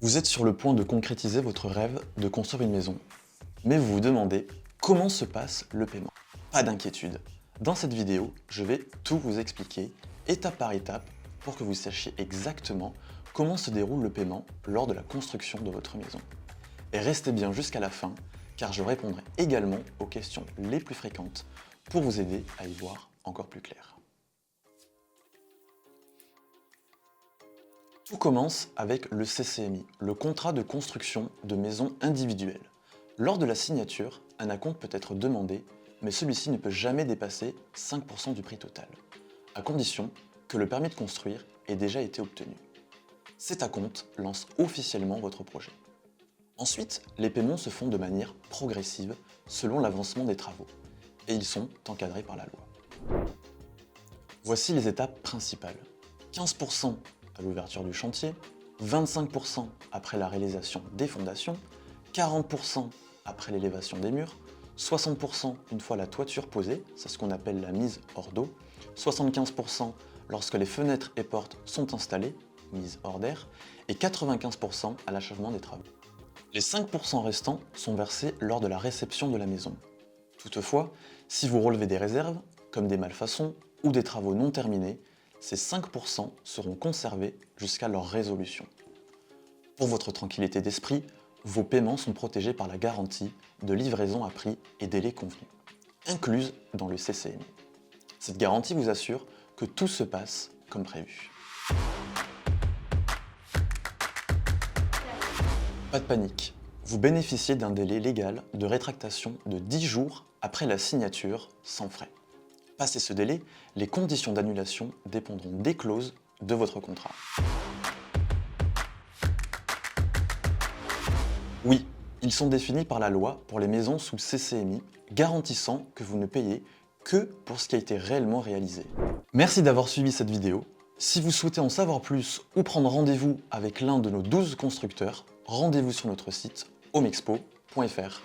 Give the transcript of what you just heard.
Vous êtes sur le point de concrétiser votre rêve de construire une maison, mais vous vous demandez comment se passe le paiement. Pas d'inquiétude, dans cette vidéo, je vais tout vous expliquer, étape par étape, pour que vous sachiez exactement comment se déroule le paiement lors de la construction de votre maison. Et restez bien jusqu'à la fin, car je répondrai également aux questions les plus fréquentes pour vous aider à y voir encore plus clair. Tout commence avec le CCMI, le contrat de construction de maison individuelle. Lors de la signature, un acompte peut être demandé, mais celui-ci ne peut jamais dépasser 5% du prix total, à condition que le permis de construire ait déjà été obtenu. Cet acompte lance officiellement votre projet. Ensuite, les paiements se font de manière progressive selon l'avancement des travaux, et ils sont encadrés par la loi. Voici les étapes principales. 15% à l'ouverture du chantier, 25% après la réalisation des fondations, 40% après l'élévation des murs, 60% une fois la toiture posée, c'est ce qu'on appelle la mise hors d'eau, 75% lorsque les fenêtres et portes sont installées, mise hors d'air, et 95% à l'achèvement des travaux. Les 5% restants sont versés lors de la réception de la maison. Toutefois, si vous relevez des réserves, comme des malfaçons ou des travaux non terminés, ces 5% seront conservés jusqu'à leur résolution. Pour votre tranquillité d'esprit, vos paiements sont protégés par la garantie de livraison à prix et délai convenu, incluse dans le CCMI. Cette garantie vous assure que tout se passe comme prévu. Pas de panique, vous bénéficiez d'un délai légal de rétractation de 10 jours après la signature sans frais. Passé ce délai, les conditions d'annulation dépendront des clauses de votre contrat. Oui, ils sont définis par la loi pour les maisons sous CCMI, garantissant que vous ne payez que pour ce qui a été réellement réalisé. Merci d'avoir suivi cette vidéo. Si vous souhaitez en savoir plus ou prendre rendez-vous avec l'un de nos 12 constructeurs, rendez-vous sur notre site homexpo.fr.